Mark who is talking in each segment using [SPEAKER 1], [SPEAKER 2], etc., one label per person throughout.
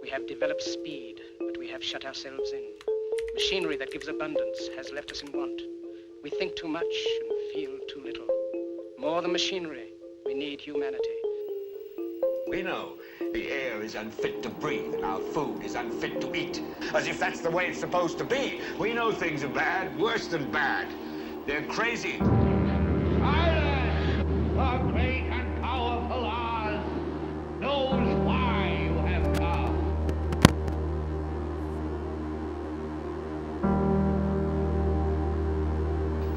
[SPEAKER 1] We have developed speed, but we have shut ourselves in. Machinery that gives abundance has left us in want. We think too much and feel too little. More than machinery, we need humanity.
[SPEAKER 2] We know the air is unfit to breathe and our food is unfit to eat. As if that's the way it's supposed to be. We know things are bad, worse than bad. They're crazy.
[SPEAKER 3] Silence! The great and powerful Oz knows why you have come.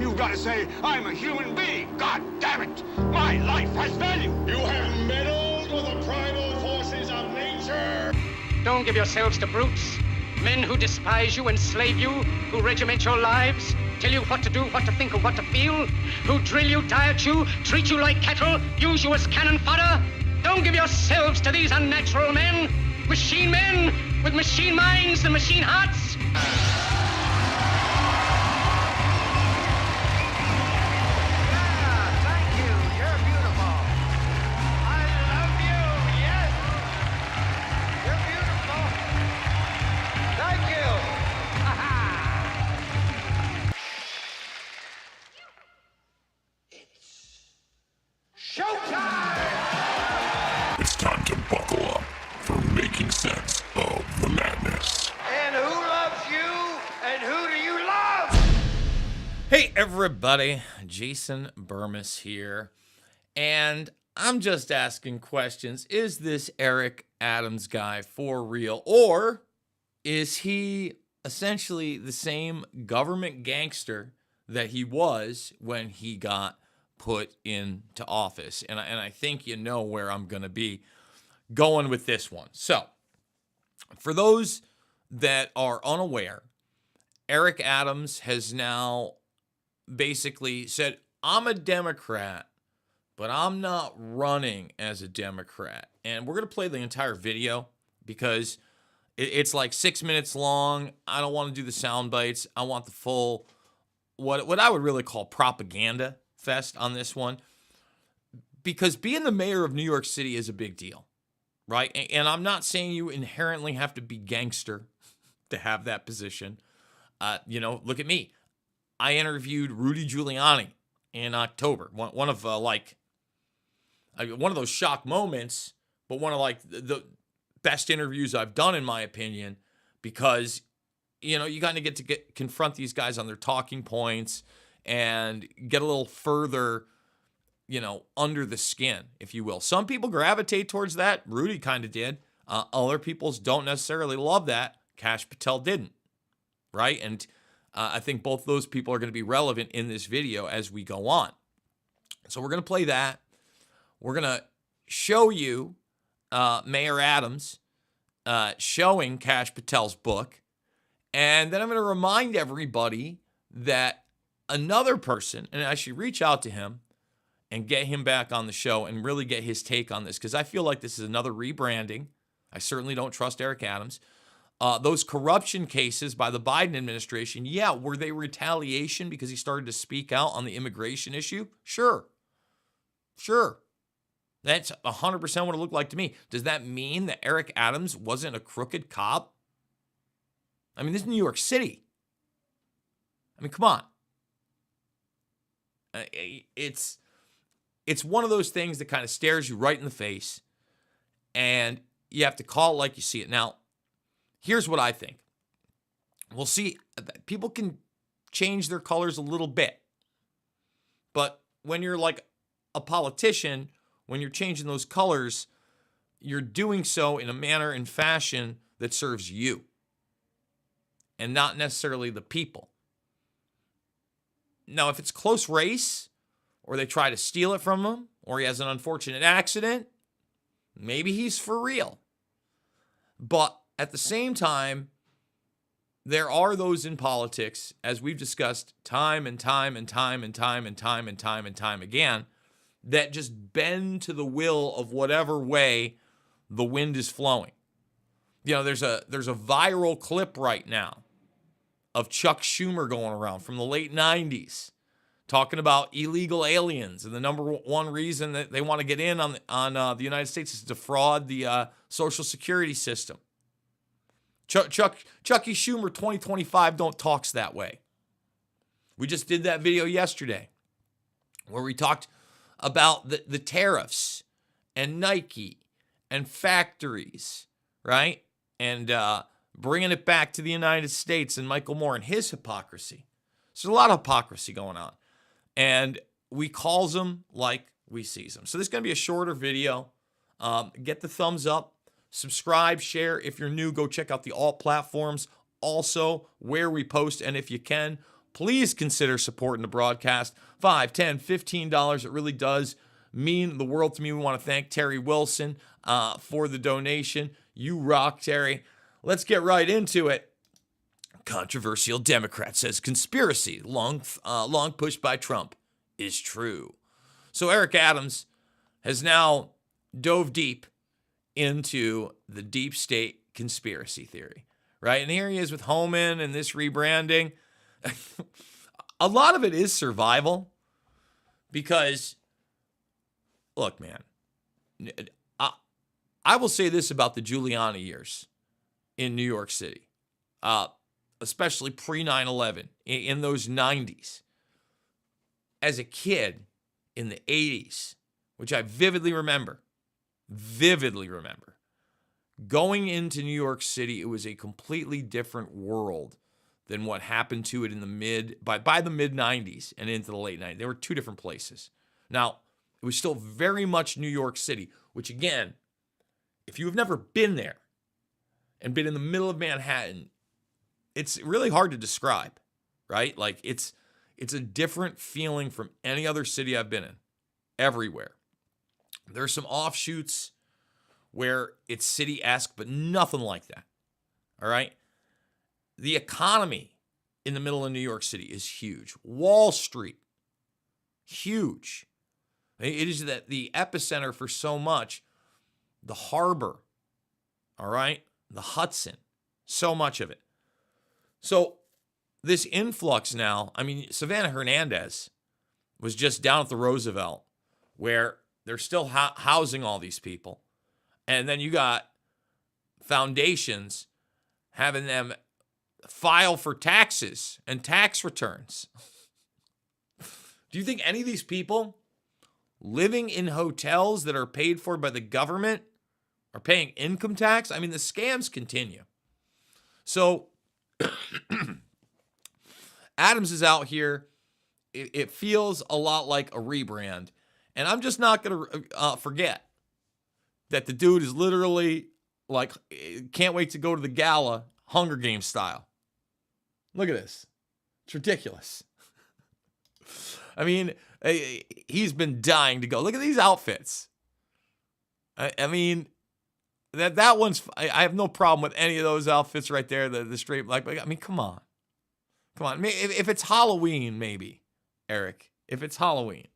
[SPEAKER 2] You've got to say, I'm a human being. God damn it. My life has value.
[SPEAKER 4] You have meddled with the primal forces of nature.
[SPEAKER 1] Don't give yourselves to brutes, men who despise you, enslave you, who regiment your lives, tell you what to do, what to think, or what to feel, who drill you, diet you, treat you like cattle, use you as cannon fodder. Don't give yourselves to these unnatural men with machine minds and machine hearts.
[SPEAKER 5] It's time to buckle up for making sense of the madness.
[SPEAKER 3] And who loves you? And who do you love?
[SPEAKER 6] Hey everybody, Jason Bermas here, and I'm just asking questions. Is this Eric Adams guy for real, or is he essentially the same government gangster that he was when he got put into office? And I think you know where I'm going to be going with this one. So, for those that are unaware, Eric Adams has now basically said, I'm a Democrat, but I'm not running as a Democrat. And we're going to play the entire video because it's like 6 minutes long. I don't want to do the sound bites. I want the full, what I would really call propaganda fest on this one, because being the mayor of New York City is a big deal, right? And I'm not saying you inherently have to be gangster to have that position. Look at me. I interviewed Rudy Giuliani in October. One of those shock moments, but one of the best interviews I've done in my opinion, because you kind of get to confront these guys on their talking points and get a little further, under the skin, if you will. Some people gravitate towards that. Rudy kind of did. Other people don't necessarily love that. Kash Patel didn't, right? And I think both those people are going to be relevant in this video as we go on. So we're going to play that. We're going to show you Mayor Adams showing Kash Patel's book. And then I'm going to remind everybody that another person, and I should reach out to him and get him back on the show and really get his take on this, because I feel like this is another rebranding. I certainly don't trust Eric Adams. Those corruption cases by the Biden administration, yeah, were they retaliation because he started to speak out on the immigration issue? Sure. That's 100% what it looked like to me. Does that mean that Eric Adams wasn't a crooked cop? I mean, this is New York City. I mean, come on. It's one of those things that kind of stares you right in the face, and you have to call it like you see it. Now, here's what I think. We'll see. People can change their colors a little bit, but when you're like a politician, when you're changing those colors, you're doing so in a manner and fashion that serves you and not necessarily the people. Now, if it's close race, or they try to steal it from him, or he has an unfortunate accident, maybe he's for real. But at the same time, there are those in politics, as we've discussed time and time again, that just bend to the will of whatever way the wind is flowing. There's a viral clip right now of Chuck Schumer going around from the late 90s talking about illegal aliens, and the number one reason that they want to get in on the United States is to defraud the Social Security system. Chucky Schumer 2025 don't talks that way. We just did that video yesterday where we talked about the tariffs and Nike and factories, right? And bringing it back to the United States and Michael Moore and his hypocrisy. So there's a lot of hypocrisy going on. And we calls them like we sees them. So this is going to be a shorter video. Get the thumbs up, subscribe, share. If you're new, go check out the alt platforms. Also, where we post, and if you can, please consider supporting the broadcast. $5, $10, $15. It really does mean the world to me. We want to thank Terry Wilson for the donation. You rock, Terry. Let's get right into it. Controversial Democrat says conspiracy long pushed by Trump is true. So Eric Adams has now dove deep into the deep state conspiracy theory, right? And here he is with Homan and this rebranding. A lot of it is survival because, look, man, I will say this about the Giuliani years in New York City, especially pre-9/11, in those 90s. As a kid in the 80s, which I vividly remember, going into New York City, it was a completely different world than what happened to it in the by the mid 90s and into the late 90s. They were two different places. Now, it was still very much New York City, which again, if you've never been there and been in the middle of Manhattan, it's really hard to describe, right? Like it's a different feeling from any other city I've been in, everywhere. There's some offshoots where it's city-esque, but nothing like that, all right? The economy in the middle of New York City is huge. Wall Street, huge. It is the epicenter for so much. The harbor, all right? The Hudson, so much of it. So this influx now, I mean, Savannah Hernandez was just down at the Roosevelt where they're still housing all these people. And then you got foundations having them file for taxes and tax returns. Do you think any of these people living in hotels that are paid for by the government are paying income tax? I mean, the scams continue. So Adams is out here. It feels a lot like a rebrand. And I'm just not going to forget that the dude is literally like, can't wait to go to the gala, Hunger Games style. Look at this. It's ridiculous. I mean, he's been dying to go. Look at these outfits. I mean, that one's, I have no problem with any of those outfits right there. The straight, like, I mean, come on. Come on. If it's Halloween, maybe, Eric. If it's Halloween.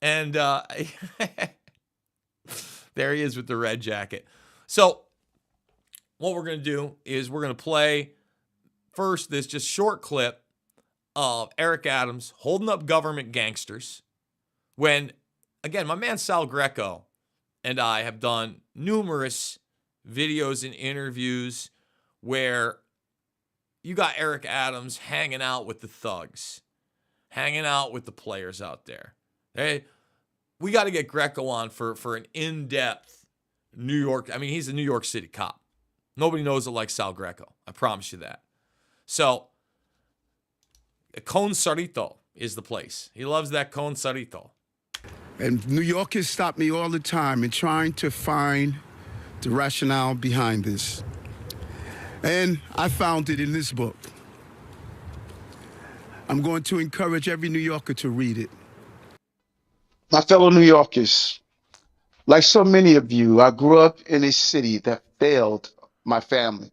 [SPEAKER 6] And there he is with the red jacket. So what we're going to do is we're going to play first this just short clip of Eric Adams holding up Government Gangsters when, again, my man Sal Greco and I have done numerous videos and interviews where you got Eric Adams hanging out with the thugs, hanging out with the players out there. Hey, we got to get Greco on for an in-depth New York. I mean, he's a New York City cop. Nobody knows it like Sal Greco. I promise you that. So, Con Sarito is the place. He loves that Con Sarito.
[SPEAKER 7] And New Yorkers stop me all the time in trying to find the rationale behind this. And I found it in this book. I'm going to encourage every New Yorker to read it.
[SPEAKER 8] My fellow New Yorkers, like so many of you, I grew up in a city that failed my family.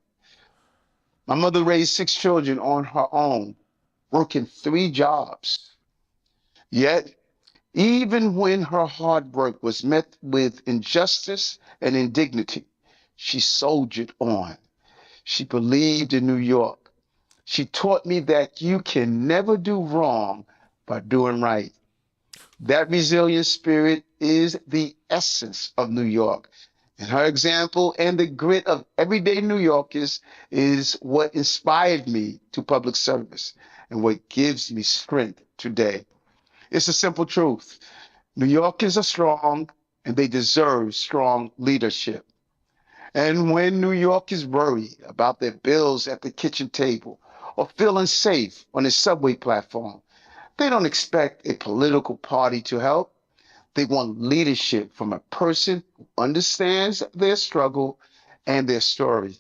[SPEAKER 8] My mother raised 6 children on her own, working 3 jobs. Yet, even when her hard work was met with injustice and indignity, she soldiered on. She believed in New York. She taught me that you can never do wrong by doing right. That resilient spirit is the essence of New York. And her example and the grit of everyday New Yorkers is what inspired me to public service and what gives me strength today. It's a simple truth. New Yorkers are strong and they deserve strong leadership. And when New Yorkers worry about their bills at the kitchen table or feel unsafe on a subway platform, they don't expect a political party to help. They want leadership from a person who understands their struggle and their story.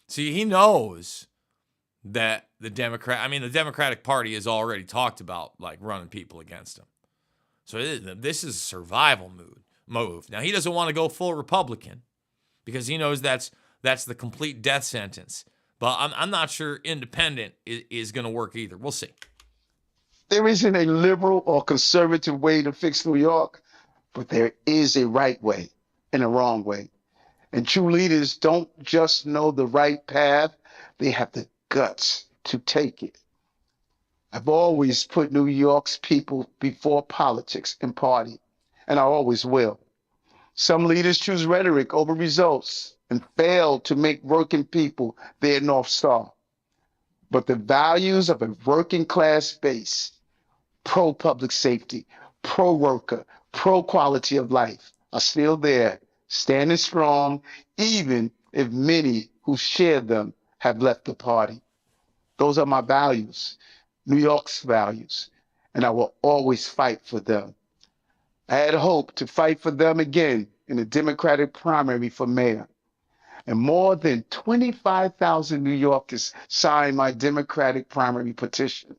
[SPEAKER 6] See, he knows that the Democratic Party has already talked about like running people against him. So this is a survival move. Now he doesn't want to go full Republican because he knows that's the complete death sentence. But I'm not sure independent is going to work either. We'll see.
[SPEAKER 8] There isn't a liberal or conservative way to fix New York, but there is a right way and a wrong way. And true leaders don't just know the right path, they have the guts to take it. I've always put New York's people before politics and party, and I always will. Some leaders choose rhetoric over results and fail to make working people their North Star. But the values of a working class base, pro public safety, pro worker, pro quality of life, are still there, standing strong, even if many who share them have left the party. Those are my values, New York's values, and I will always fight for them. I had hoped to fight for them again in the Democratic primary for mayor. And more than 25,000 New Yorkers signed my Democratic primary petition.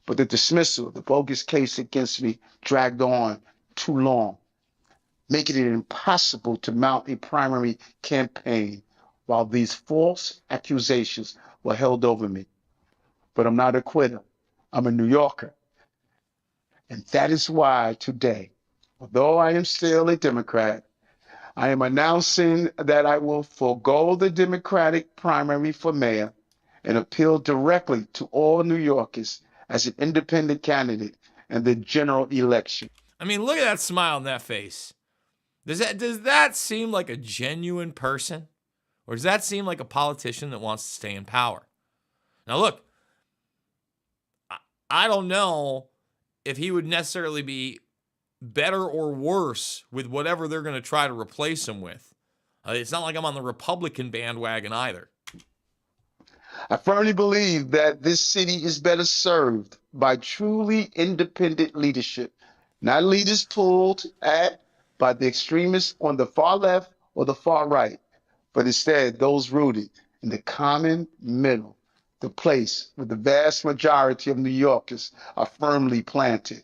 [SPEAKER 8] But the dismissal of the bogus case against me dragged on too long, making it impossible to mount a primary campaign while these false accusations were held over me. But I'm not a quitter. I'm a New Yorker. And that is why today, although I am still a Democrat, I am announcing that I will forego the Democratic primary for mayor and appeal directly to all New Yorkers as an independent candidate in the general election.
[SPEAKER 6] I mean, look at that smile on that face. Does that seem like a genuine person? Or does that seem like a politician that wants to stay in power? Now, look, I don't know if he would necessarily be better or worse with whatever they're going to try to replace him with. It's not like I'm on the Republican bandwagon either.
[SPEAKER 8] I firmly believe that this city is better served by truly independent leadership, not leaders pulled at by the extremists on the far left or the far right, but instead those rooted in the common middle, the place where the vast majority of New Yorkers are firmly planted.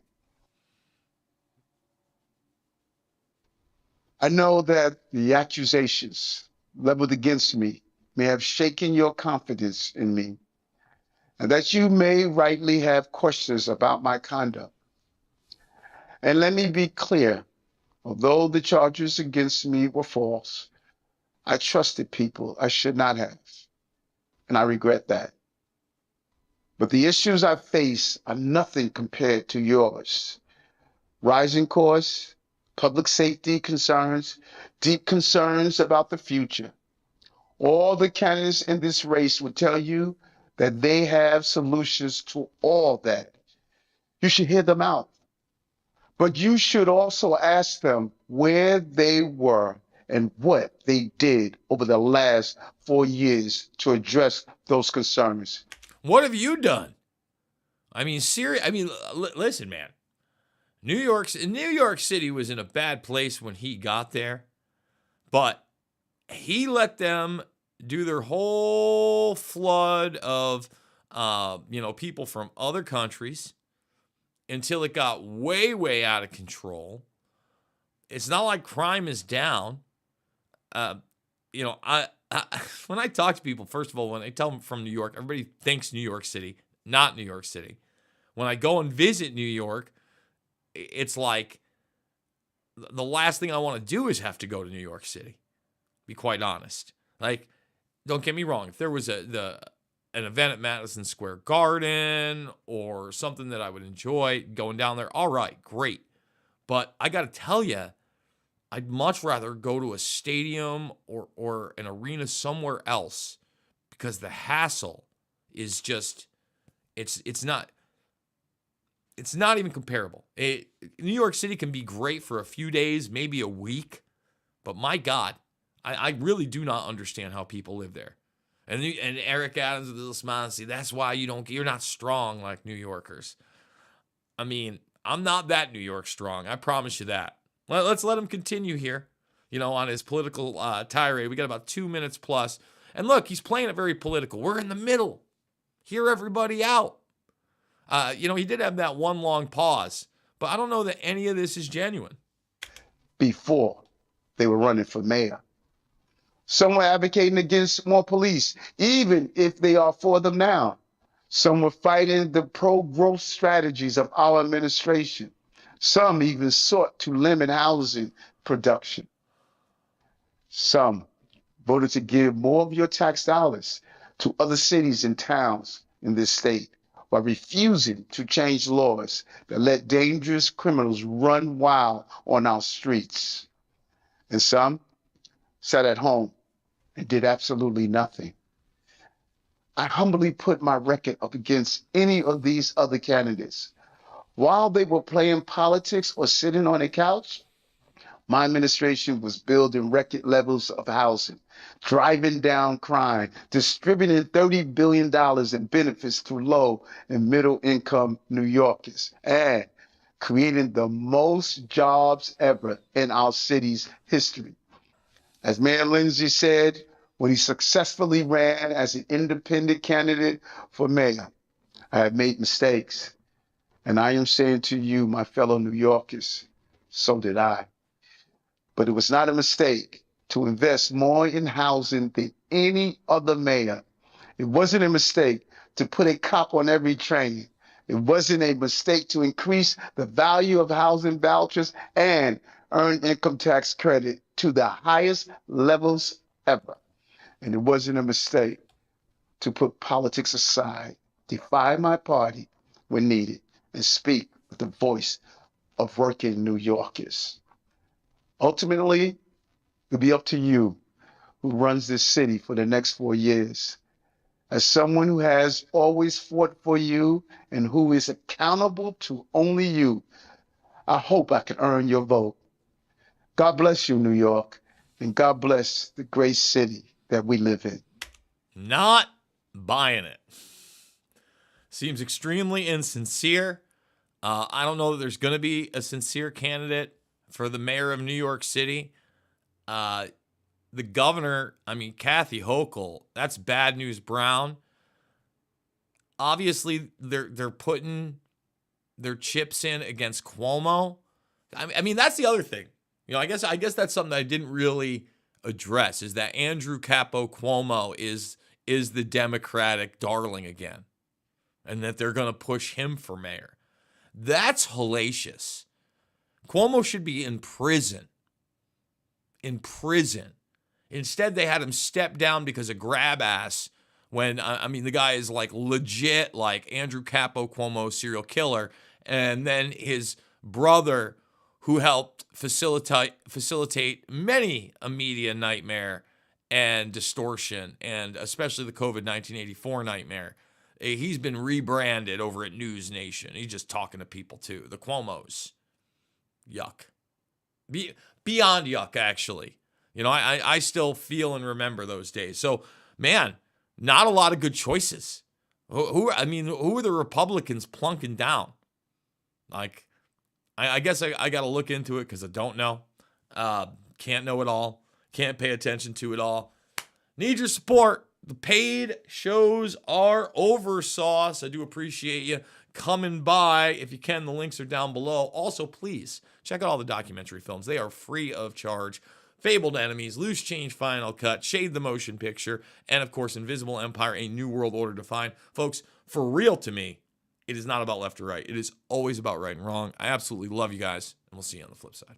[SPEAKER 8] I know that the accusations leveled against me may have shaken your confidence in me, and that you may rightly have questions about my conduct. And let me be clear, although the charges against me were false, I trusted people I should not have, and I regret that. But the issues I face are nothing compared to yours. Rising costs, public safety concerns, deep concerns about the future. All the candidates in this race would tell you that they have solutions to all that. You should hear them out. But you should also ask them where they were and what they did over the last 4 years to address those concerns.
[SPEAKER 6] What have you done? Listen, man. New York City was in a bad place when he got there, but he let them do their whole flood of, people from other countries until it got way, way out of control. It's not like crime is down. When I talk to people, first of all, when I tell them from New York, everybody thinks New York City, not New York City. When I go and visit New York, it's like the last thing I want to do is have to go to New York City, be quite honest. Like, don't get me wrong. If there was an event at Madison Square Garden or something that I would enjoy going down there, all right, great. But I got to tell you, I'd much rather go to a stadium or an arena somewhere else because the hassle is just it's not even comparable. New York City can be great for a few days, maybe a week, but my God, I really do not understand how people live there. And Eric Adams with a little smile and say, that's why you're not strong like New Yorkers. I mean, I'm not that New York strong. I promise you that. Let's let him continue here, on his political tirade. We got about 2 minutes plus. And look, he's playing it very political. We're in the middle. Hear everybody out. He did have that one long pause, but I don't know that any of this is genuine.
[SPEAKER 8] Before they were running for mayor, some were advocating against more police, even if they are for them now. Some were fighting the pro-growth strategies of our administration. Some even sought to limit housing production. Some voted to give more of your tax dollars to other cities and towns in this state while refusing to change laws that let dangerous criminals run wild on our streets. And some sat at home and did absolutely nothing. I humbly put my record up against any of these other candidates. While they were playing politics or sitting on a couch, my administration was building record levels of housing, driving down crime, distributing $30 billion in benefits to low and middle income New Yorkers, and creating the most jobs ever in our city's history. As Mayor Lindsay said when he successfully ran as an independent candidate for mayor, I have made mistakes. And I am saying to you, my fellow New Yorkers, so did I. But it was not a mistake to invest more in housing than any other mayor. It wasn't a mistake to put a cop on every train. It wasn't a mistake to increase the value of housing vouchers and earned income tax credit to the highest levels ever. And it wasn't a mistake to put politics aside, defy my party when needed, and speak with the voice of working New Yorkers. Ultimately, it'll be up to you who runs this city for the next 4 years. As someone who has always fought for you and who is accountable to only you, I hope I can earn your vote. God bless you, New York, and God bless the great city that we live in.
[SPEAKER 6] Not buying it. Seems extremely insincere. I don't know that there's going to be a sincere candidate for the mayor of New York City. The governor, Kathy Hochul, that's bad news Brown. Obviously, they're putting their chips in against Cuomo. That's the other thing. I guess that's something that I didn't really address, is that Andrew Capo Cuomo is the Democratic darling again, and that they're going to push him for mayor. That's hellacious. Cuomo should be in prison. Instead, they had him step down because of grab ass when, the guy is like legit like Andrew Capo Cuomo serial killer. And then his brother, who helped facilitate many a media nightmare and distortion, and especially the COVID 1984 nightmare. He's been rebranded over at News Nation. He's just talking to people too. The Cuomos. Yuck. Beyond yuck, actually. I still feel and remember those days. So, man, not a lot of good choices. Who are the Republicans plunking down? Like, I guess I got to look into it because I don't know. Can't know it all. Can't pay attention to it all. Need your support. The paid shows are over, Sauce. I do appreciate you coming by. If you can, the links are down below. Also, please check out all the documentary films. They are free of charge. Fabled Enemies, Loose Change Final Cut, Shade the Motion Picture, and of course, Invisible Empire, A New World Order Defined. Folks, for real to me, it is not about left or right. It is always about right and wrong. I absolutely love you guys, and we'll see you on the flip side.